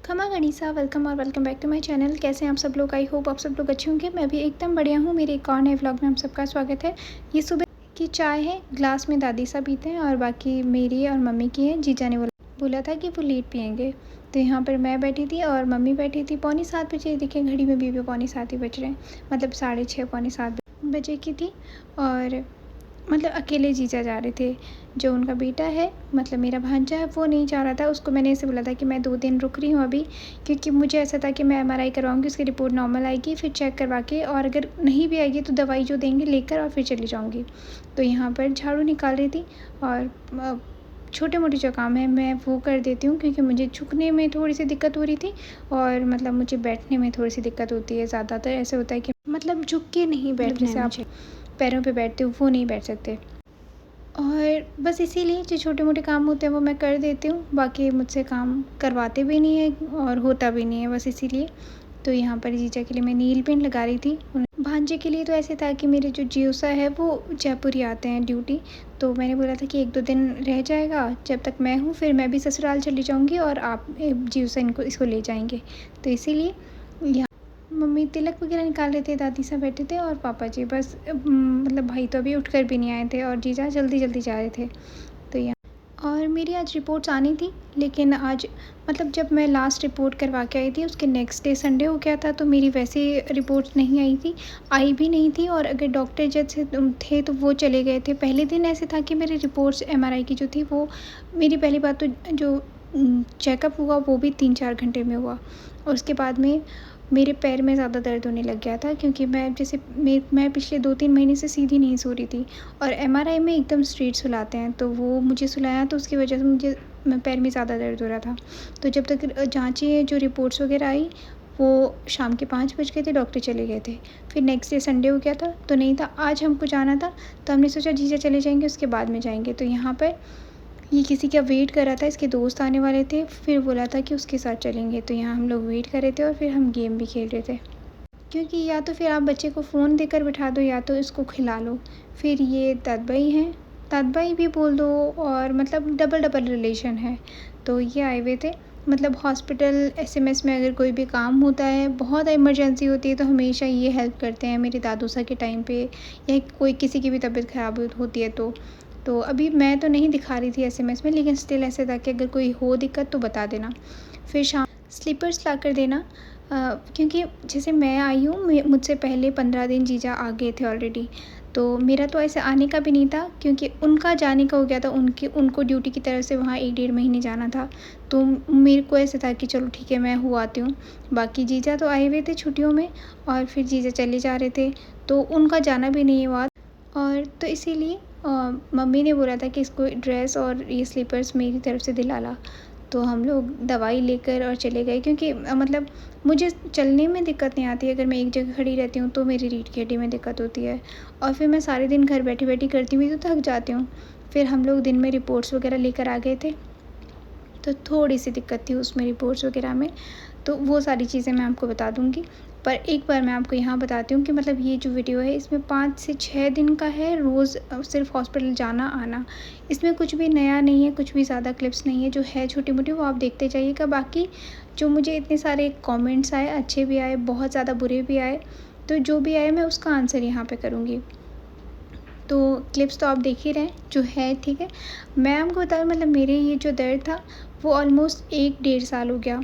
खमा गणिसा वेलकम और welcome back to my channel. कैसे हैं आप सब लोग? आई होप आप सब लोग अच्छे होंगे। मैं भी एकदम बढ़िया हूँ। मेरे एक और नए व्लॉग में आप सबका स्वागत है। ये सुबह की चाय है, ग्लास में दादी सा पीते हैं और बाकी मेरी और मम्मी की है। जीजा ने बोला था कि वो लेट पियेंगे, तो यहाँ पर मैं बैठी थी और मम्मी बैठी थी। 6:45 देखिए घड़ी में भी 6:45 ही बज रहे हैं, मतलब 6:30 6:45 बजे की थी। और मतलब अकेले जीजा जा रहे थे। जो उनका बेटा है, मतलब मेरा भांजा है, वो नहीं जा रहा था। उसको मैंने ऐसे बोला था कि मैं 2 दिन रुक रही हूँ अभी, क्योंकि मुझे ऐसा था कि मैं एमआरआई करवाऊँगी, उसकी रिपोर्ट नॉर्मल आएगी, फिर चेक करवा के, और अगर नहीं भी आएगी तो दवाई जो देंगे लेकर और फिर चली जाऊँगी। तो यहाँ पर झाड़ू निकाल रही थी और छोटे मोटे जो काम है मैं वो कर देती हूँ, क्योंकि मुझे झुकने में थोड़ी सी दिक्कत हो रही थी और मतलब मुझे बैठने में थोड़ी सी दिक्कत होती है। ज़्यादातर ऐसे होता है कि मतलब झुक के नहीं बैठना है, आप पैरों पे बैठते हो वो नहीं बैठ सकते। और बस इसीलिए जो छोटे मोटे काम होते हैं वो मैं कर देती हूँ। बाकी मुझसे काम करवाते भी नहीं है और होता भी नहीं है, बस इसीलिए। तो यहाँ पर जीजा के लिए मैं नील पेंट लगा रही थी। भांजे के लिए तो ऐसे था कि मेरे जो जियोसा है वो जयपुर ही आते हैं ड्यूटी, तो मैंने बोला था कि 1-2 दिन रह जाएगा जब तक मैं हूँ, फिर मैं भी ससुराल चली जाऊँगी और आप जियोसा इसको ले जाएंगे। तो इसीलिए मम्मी तिलक वगैरह निकाल रहे थे, दादी सब बैठे थे और पापा जी बस मतलब भाई तो अभी उठकर भी नहीं आए थे और जीजा जल्दी जल्दी जा रहे थे। तो यहाँ और मेरी आज रिपोर्ट्स आनी थी, लेकिन आज मतलब जब मैं लास्ट रिपोर्ट करवा के आई थी उसके नेक्स्ट डे संडे हो गया था, तो मेरी वैसे रिपोर्ट्स नहीं आई भी नहीं थी। और अगर डॉक्टर जैसे थे तो वो चले गए थे। पहले दिन ऐसे था कि मेरी रिपोर्ट्स एमआरआई की जो थी वो, मेरी पहली बात तो जो चेकअप हुआ वो भी 3-4 घंटे में हुआ, और उसके बाद में मेरे पैर में ज़्यादा दर्द होने लग गया था, क्योंकि मैं पिछले 2-3 महीने से सीधी नहीं सो रही थी। और एमआरआई में एकदम स्ट्रेट सुलाते हैं, तो वो मुझे सुलाया तो उसकी वजह से मुझे पैर में ज़्यादा दर्द हो रहा था। तो जब तक जाँचें जो रिपोर्ट्स वगैरह आई वो शाम के 5 बज गए थे, डॉक्टर चले गए थे। फिर नेक्स्ट डे संडे हो गया था, तो नहीं था, आज हमको जाना था। तो हमने सोचा जीजा चले जाएंगे उसके बाद में जाएंगे। तो यहाँ पर ये किसी का वेट कर रहा था, इसके दोस्त आने वाले थे, फिर बोला था कि उसके साथ चलेंगे। तो यहाँ हम लोग वेट कर रहे थे और फिर हम गेम भी खेल रहे थे, क्योंकि या तो फिर आप बच्चे को फ़ोन देकर बिठा दो या तो इसको खिला लो। फिर ये तदबई हैं, तदबई भी बोल दो, और मतलब डबल डबल रिलेशन है। तो ये आए हुए थे, मतलब हॉस्पिटल एसएमएस में अगर कोई भी काम होता है, बहुत इमरजेंसी होती है, तो हमेशा ये हेल्प करते हैं मेरे दादू सा के टाइम पे, या कोई किसी की भी तबीयत ख़राब होती है तो अभी मैं तो नहीं दिखा रही थी एसएमएस में, लेकिन स्टिल ऐसे था कि अगर कोई हो दिक्कत तो बता देना। फिर शाम स्लीपर्स ला कर देना, क्योंकि जैसे मैं आई हूँ, मुझसे पहले 15 दिन जीजा आ गए थे ऑलरेडी। तो मेरा तो ऐसे आने का भी नहीं था, क्योंकि उनका जाने का हो गया था, उनको ड्यूटी की तरफ से वहाँ 1-1.5 महीने जाना था। तो मेरे को ऐसे था कि चलो ठीक है मैं हो आती हूँ। बाकी जीजा तो आए हुए थे छुट्टियों में, और फिर जीजा चले जा रहे थे, तो उनका जाना भी नहीं हुआ। और तो इसीलिए मम्मी ने बोला था कि इसको ड्रेस और ये स्लीपर्स मेरी तरफ से दिला ला। तो हम लोग दवाई लेकर और चले गए, क्योंकि मतलब मुझे चलने में दिक्कत नहीं आती है, अगर मैं एक जगह खड़ी रहती हूँ तो मेरी रीढ़ की हड्डी में दिक्कत होती है, और फिर मैं सारे दिन घर बैठी बैठी करती हुई तो थक जाती हूँ। फिर हम लोग दिन में रिपोर्ट्स वगैरह लेकर आ गए थे, तो थोड़ी सी दिक्कत थी उसमें रिपोर्ट्स वगैरह में, तो वो सारी चीज़ें मैं आपको बता दूँगी। पर एक बार मैं आपको यहाँ बताती हूँ कि मतलब ये जो वीडियो है इसमें 5 से 6 दिन का है, रोज़ सिर्फ हॉस्पिटल जाना आना। इसमें कुछ भी नया नहीं है, कुछ भी ज़्यादा क्लिप्स नहीं है, जो है छोटी-मोटी वो आप देखते जाइएगा। बाकी जो मुझे इतने सारे कमेंट्स आए, अच्छे भी आए, बहुत ज़्यादा बुरे भी आए, तो जो भी आए मैं उसका आंसर यहाँ पे करूँगी। तो क्लिप्स तो आप देख ही रहे हैं जो है, ठीक है। मैं आपको बताऊँ, मतलब मेरे ये जो दर्द था वो ऑलमोस्ट 1-1.5 साल हो गया।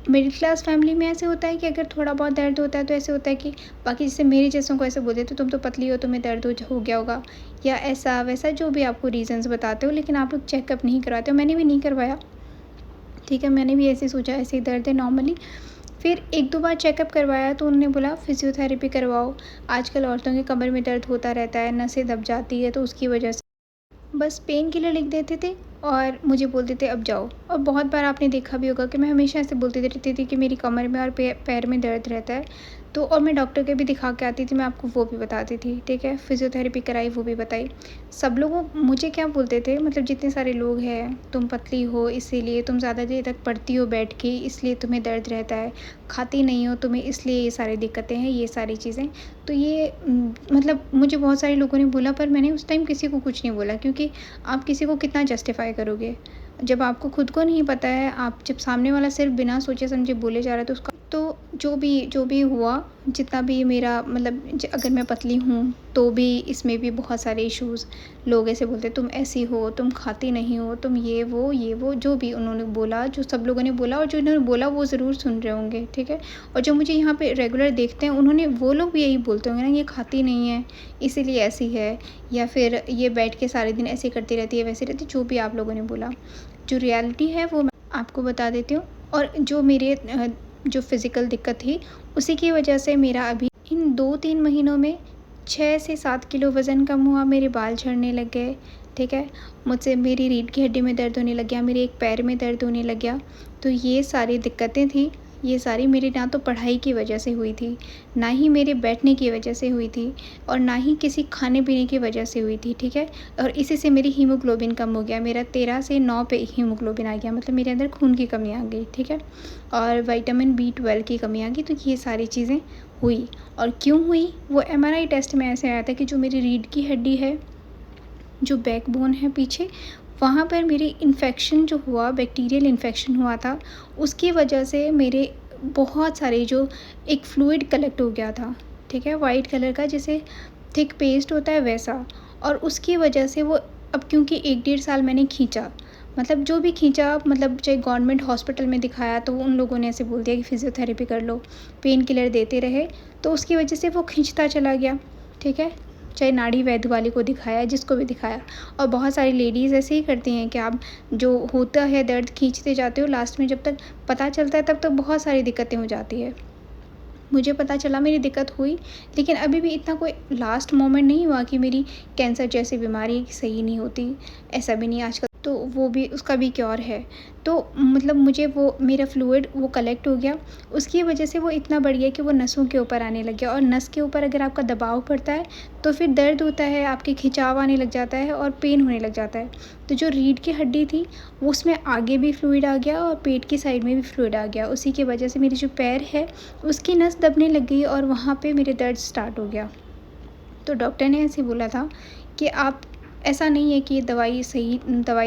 मिडिल क्लास फैमिली में ऐसे होता है कि अगर थोड़ा बहुत दर्द होता है तो ऐसे होता है कि बाकी जैसे मेरे जैसों को ऐसे बोल देते तुम तो पतली हो, तुम्हें दर्द हो गया होगा, या ऐसा वैसा जो भी आपको रीज़न्स बताते हो, लेकिन आप लोग चेकअप नहीं करवाते हो। मैंने भी नहीं करवाया, ठीक है, मैंने भी ऐसे सोचा ऐसे ही दर्द है नॉर्मली। फिर 1-2 बार चेकअप करवाया तो उन्होंने बोला फ़िज़ियोथेरेपी करवाओ, आजकल औरतों के कमर में दर्द होता रहता है, नसें दब जाती है, तो उसकी वजह से बस पेन किलर लिख देते थे और मुझे बोलते थे अब जाओ। और बहुत बार आपने देखा भी होगा कि मैं हमेशा ऐसे बोलती रहती थी कि मेरी कमर में और पैर में दर्द रहता है। तो और मैं डॉक्टर के भी दिखा के आती थी, मैं आपको वो भी बताती थी, ठीक है। फिज़ियोथेरेपी कराई, वो भी बताई। सब लोगों मुझे क्या बोलते थे, मतलब जितने सारे लोग हैं, तुम पतली हो इसीलिए, तुम ज़्यादा देर तक पढ़ती हो बैठ के इसलिए तुम्हें दर्द रहता है, खाती नहीं हो तुम्हें इसलिए ये सारी दिक्कतें हैं, ये सारी चीज़ें। तो ये मतलब मुझे बहुत सारे लोगों ने बोला, पर मैंने उस टाइम किसी को कुछ नहीं बोला, क्योंकि आप किसी को कितना जस्टिफ़ाई करोगे। जब आपको खुद को नहीं पता है, आप जब सामने वाला सिर्फ बिना सोचे समझे बोले जा रहा है तो उसका तो जो भी हुआ, जितना भी मेरा मतलब अगर मैं पतली हूँ तो भी इसमें भी बहुत सारे इश्यूज़। लोग ऐसे बोलते तुम ऐसी हो, तुम खाती नहीं हो, तुम ये वो जो भी उन्होंने बोला, जो सब लोगों ने बोला और जो इन्होंने बोला वो ज़रूर सुन रहे होंगे, ठीक है। और जो मुझे यहाँ पे रेगुलर देखते हैं उन्होंने वो लोग भी यही बोलते होंगे ना, ये खाती नहीं है इसीलिए ऐसी है, या फिर ये बैठ के सारे दिन ऐसे करती रहती है वैसे रहती है, जो भी आप लोगों ने बोला। जो रियलिटी है वो मैं आपको बता देती हूँ। और जो मेरे जो फ़िज़िकल दिक्कत थी उसी की वजह से मेरा अभी इन 2-3 महीनों में 6 से 7 किलो वज़न कम हुआ, मेरे बाल झड़ने लग गए, ठीक है। मुझसे मेरी रीढ़ की हड्डी में दर्द होने लग गया, मेरे एक पैर में दर्द होने लग गया। तो ये सारी दिक्कतें थी, ये सारी मेरी ना तो पढ़ाई की वजह से हुई थी, ना ही मेरे बैठने की वजह से हुई थी और ना ही किसी खाने-पीने की वजह से हुई थी, ठीक है। और इसी से मेरी हीमोग्लोबिन कम हो गया, मेरा 13 से 9 पे हीमोग्लोबिन आ गया, मतलब मेरे अंदर खून की कमी आ गई, ठीक है। और विटामिन B12 की कमी आ गई, तो ये सारी चीज़ें हुई। और क्यों हुई? वो MRI टेस्ट में ऐसे आया था कि जो मेरी रीढ़ की हड्डी है, जो बैकबोन है पीछे, वहाँ पर मेरी इन्फेक्शन जो हुआ, बैक्टीरियल इन्फेक्शन हुआ था, उसकी वजह से मेरे बहुत सारे जो एक फ्लूइड कलेक्ट हो गया था, ठीक है, वाइट कलर का, जैसे थिक पेस्ट होता है वैसा। और उसकी वजह से वो अब क्योंकि 1-1.5 साल मैंने खींचा, मतलब जो भी खींचा, मतलब चाहे गवर्नमेंट हॉस्पिटल में दिखाया तो उन लोगों ने ऐसे बोल दिया कि फ़िज़ियोथेरेपी कर लो, पेन किलर देते रहे, तो उसकी वजह से वो खींचता चला गया, ठीक है। चाहे नाड़ी वैद्य वाले को दिखाया, जिसको भी दिखाया। और बहुत सारी लेडीज़ ऐसे ही करती हैं कि आप जो होता है दर्द खींचते जाते हो, लास्ट में जब तक पता चलता है तब तक बहुत सारी दिक्कतें हो जाती है। मुझे पता चला मेरी दिक्कत हुई, लेकिन अभी भी इतना कोई लास्ट मोमेंट नहीं हुआ कि मेरी कैंसर जैसी बीमारी सही नहीं होती, ऐसा भी नहीं आजकल तो वो भी उसका भी क्योर है। तो मतलब मुझे वो मेरा फ्लूइड वो कलेक्ट हो गया, उसकी वजह से वो इतना बढ़ गया कि वो नसों के ऊपर आने लग गया। और नस के ऊपर अगर आपका दबाव पड़ता है तो फिर दर्द होता है, आपके खिंचाव आने लग जाता है और पेन होने लग जाता है। तो जो रीढ़ की हड्डी थी वो उसमें आगे भी फ्लूइड आ गया और पेट की साइड में भी फ्लूइड आ गया। उसी की वजह से मेरी जो पैर है उसकी नस दबने लग गई और वहाँ पे मेरे दर्द स्टार्ट हो गया। तो डॉक्टर ने ऐसे बोला था कि आप ऐसा नहीं है कि दवाई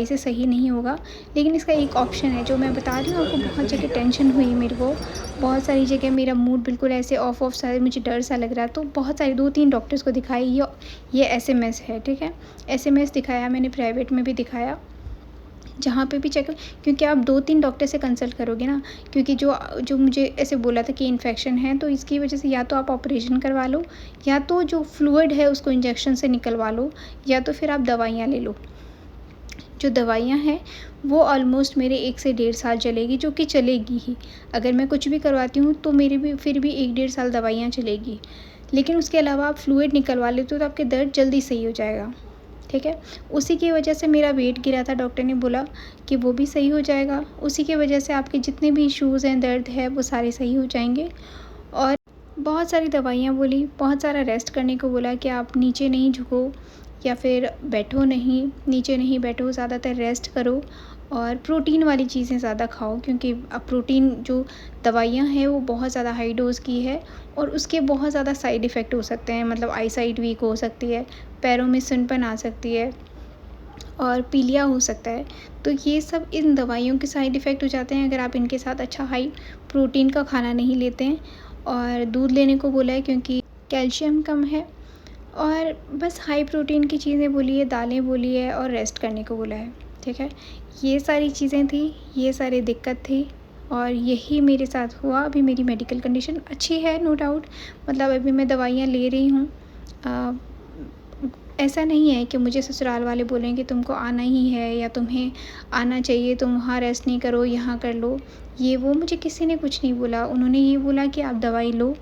से सही नहीं होगा, लेकिन इसका एक ऑप्शन है जो मैं बता रही हूँ आपको। बहुत जगह टेंशन हुई मेरे को, बहुत सारी जगह मेरा मूड बिल्कुल ऐसे ऑफ सा, मुझे डर सा लग रहा है। तो बहुत सारे 2-3 डॉक्टर्स को दिखाई, ये एसएमएस है, ठीक है। एसएमएस दिखाया मैंने, प्राइवेट में भी दिखाया, जहाँ पे भी चेक, क्योंकि आप 2-3 डॉक्टर से कंसल्ट करोगे ना, क्योंकि जो जो मुझे ऐसे बोला था कि इन्फेक्शन है, तो इसकी वजह से या तो आप ऑपरेशन करवा लो, या तो जो फ्लूइड है उसको इंजेक्शन से निकलवा लो, या तो फिर आप दवाइयाँ ले लो। जो दवाइयाँ हैं वो ऑलमोस्ट मेरे 1 से 1.5 साल चलेगी, जो कि चलेगी ही। अगर मैं कुछ भी करवाती हूँ तो मेरी भी फिर भी 1-1.5 साल दवाइयाँ चलेगी। लेकिन उसके अलावा आप फ्लूइड निकलवा लेते हो तो आपके दर्द जल्दी सही हो जाएगा, ठीक है। उसी की वजह से मेरा वेट गिरा था, डॉक्टर ने बोला कि वो भी सही हो जाएगा। उसी की वजह से आपके जितने भी इश्यूज़ हैं, दर्द है, वो सारे सही हो जाएंगे। और बहुत सारी दवाइयाँ बोली, बहुत सारा रेस्ट करने को बोला कि आप नीचे नहीं झुको या फिर बैठो नहीं, नीचे नहीं बैठो, ज़्यादातर रेस्ट करो और प्रोटीन वाली चीज़ें ज़्यादा खाओ, क्योंकि अब प्रोटीन जो दवाइयाँ हैं वो बहुत ज़्यादा हाई डोज़ की है और उसके बहुत ज़्यादा साइड इफ़ेक्ट हो सकते हैं। मतलब आई साइट वीक हो सकती है, पैरों में सुनपन आ सकती है और पीलिया हो सकता है। तो ये सब इन दवाइयों के साइड इफ़ेक्ट हो जाते हैं अगर आप इनके साथ अच्छा हाई प्रोटीन का खाना नहीं लेते हैं। और दूध लेने को बोला है क्योंकि कैल्शियम कम है। और बस हाई प्रोटीन की चीज़ें बोली है, दालें बोली है और रेस्ट करने को बोला है, ठीक है। ये सारी चीज़ें थी, ये सारी दिक्कत थी और यही मेरे साथ हुआ। अभी मेरी मेडिकल कंडीशन अच्छी है, नो डाउट, मतलब अभी मैं दवाइयाँ ले रही हूँ। ऐसा नहीं है कि मुझे ससुराल वाले बोलें कि तुमको आना ही है या तुम्हें आना चाहिए, तुम वहाँ रेस्ट नहीं करो, यहाँ कर लो, ये वो मुझे किसी ने कुछ नहीं बोला। उन्होंने ये बोला कि आप दवाई लो,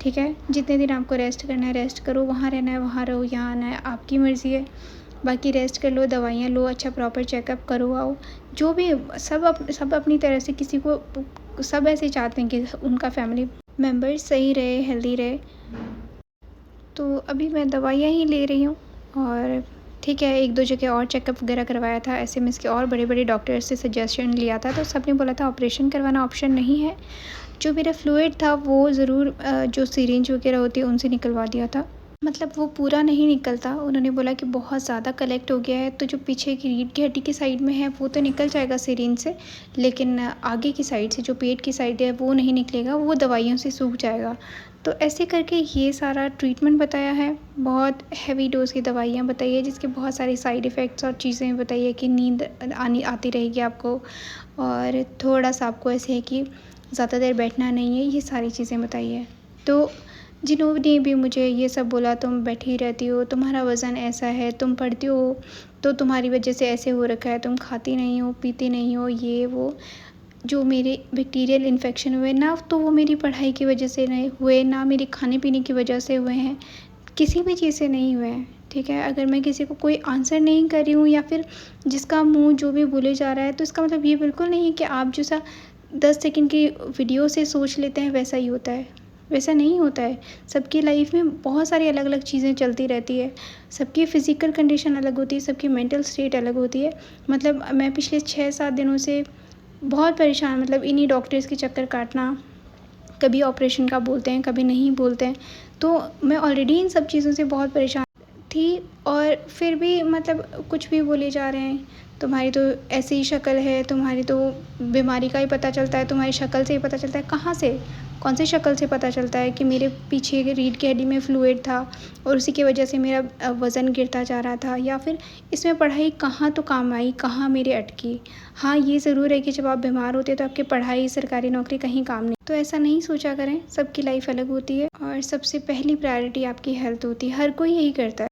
ठीक है, जितने दिन आपको रेस्ट करना है रेस्ट करो, वहाँ रहना है वहाँ रहो, यहाँ आना है आपकी मर्ज़ी है, बाकी रेस्ट कर लो, दवाइयाँ लो, अच्छा प्रॉपर चेकअप करो आओ। जो भी सब अपनी तरह से, किसी को सब ऐसे चाहते हैं कि उनका फैमिली मेम्बर्स सही रहे, हेल्दी रहे। तो अभी मैं दवाइयाँ ही ले रही हूँ और ठीक है, 1-2 जगह और चेकअप वगैरह करवाया था, एसएमएस के और बड़े-बड़े डॉक्टर्स से सजेशन लिया था, तो सबने बोला था ऑपरेशन करवाना ऑप्शन नहीं है। जो मेरा फ्लूइड था वो ज़रूर जो सिरिंज वगैरह होती है उनसे निकलवा दिया था। मतलब वो पूरा नहीं निकलता। उन्होंने बोला कि बहुत ज़्यादा कलेक्ट हो गया है, तो जो पीछे की रीढ़ की हड्डी की साइड में है वो तो निकल जाएगा सिरिंज से, लेकिन आगे की साइड से जो पेट की साइड है वो नहीं निकलेगा, वो दवाइयों से सूख जाएगा। तो ऐसे करके ये सारा ट्रीटमेंट बताया है। बहुत हेवी डोज़ की दवाइयाँ बताई है, जिसके बहुत सारे साइड इफ़ेक्ट्स और चीज़ें बताई है कि नींद आती रहेगी आपको, और थोड़ा-सा आपको ऐसे है कि ज़्यादा देर बैठना नहीं है, ये सारी चीज़ें बताई है। तो जिन्होंने भी मुझे ये सब बोला, तुम बैठी रहती हो, तुम्हारा वज़न ऐसा है, तुम पढ़ती हो तो तुम्हारी वजह से ऐसे हो रखा है, तुम खाती नहीं हो, पीती नहीं हो, ये वो, जो मेरे बैक्टीरियल इन्फेक्शन हुए ना, तो वो मेरी पढ़ाई की वजह से नहीं हुए, ना मेरे खाने पीने की वजह से हुए हैं, किसी भी चीज़ से नहीं हुए हैं। ठीक है, अगर मैं किसी को कोई आंसर नहीं कर रही हूँ या फिर जिसका मुंह जो भी बोले जा रहा है, तो इसका मतलब ये बिल्कुल नहीं है कि आप जो सा 10 सेकंड की वीडियो से सोच लेते हैं वैसा ही होता है। वैसा नहीं होता है। सबकी लाइफ में बहुत सारी अलग-अलग चीज़ें चलती रहती है। सबकी फ़िज़िकल कंडीशन अलग होती है, सबकी मेंटल स्टेट अलग होती है। मतलब मैं पिछले 6-7 दिनों से बहुत परेशान, मतलब इन्हीं डॉक्टर्स के चक्कर काटना, कभी ऑपरेशन का बोलते हैं, कभी नहीं बोलते हैं। तो मैं ऑलरेडी इन सब चीज़ों से बहुत परेशान थी, और फिर भी मतलब कुछ भी बोले जा रहे हैं, तुम्हारी तो ऐसी ही शक्ल है, तुम्हारी तो बीमारी का ही पता चलता है, तुम्हारी शक्ल से ही पता चलता है। कहाँ से? कौन सी शक्ल से पता चलता है कि मेरे पीछे की रीढ़ की हड्डी में फ्लूइड था और उसी की वजह से मेरा वज़न गिरता जा रहा था, या फिर इसमें पढ़ाई कहाँ तो काम आई, कहाँ मेरी अटकी। हाँ, ये ज़रूर है कि जब आप बीमार होते हैं तो आपकी पढ़ाई, सरकारी नौकरी कहीं काम नहीं। तो ऐसा नहीं सोचा करें, सबकी लाइफ अलग होती है और सबसे पहली प्रायोरिटी आपकी हेल्थ होती है। हर कोई यही करता है।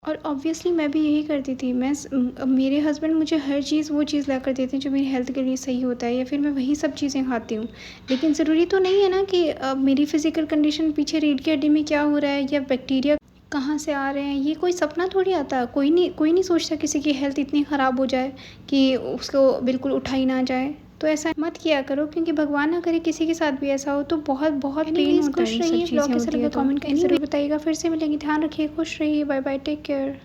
और ऑब्वियसली मैं भी यही करती थी। मेरे हस्बैंड मुझे हर चीज़ वो चीज़ ला कर देते हैं जो मेरी हेल्थ के लिए सही होता है, या फिर मैं वही सब चीज़ें खाती हूँ। लेकिन ज़रूरी तो नहीं है ना कि मेरी फ़िज़िकल कंडीशन, पीछे रीढ़ की हड्डी में क्या हो रहा है या बैक्टीरिया कहाँ से आ रहे हैं, ये कोई सपना थोड़ी आता है। कोई नहीं सोचता किसी की हेल्थ इतनी ख़राब हो जाए कि उसको बिल्कुल उठाई ना जाए। तो ऐसा मत किया करो, क्योंकि भगवान ना करे किसी के साथ भी ऐसा हो, तो बहुत बहुत पेन होता है। खुश रहिए, ब्लॉग कैसा लगा कमेंट करके ज़रूर बताइएगा। फिर से मिलेंगे, ध्यान रखिए, खुश रहिए, बाय बाय, टेक केयर।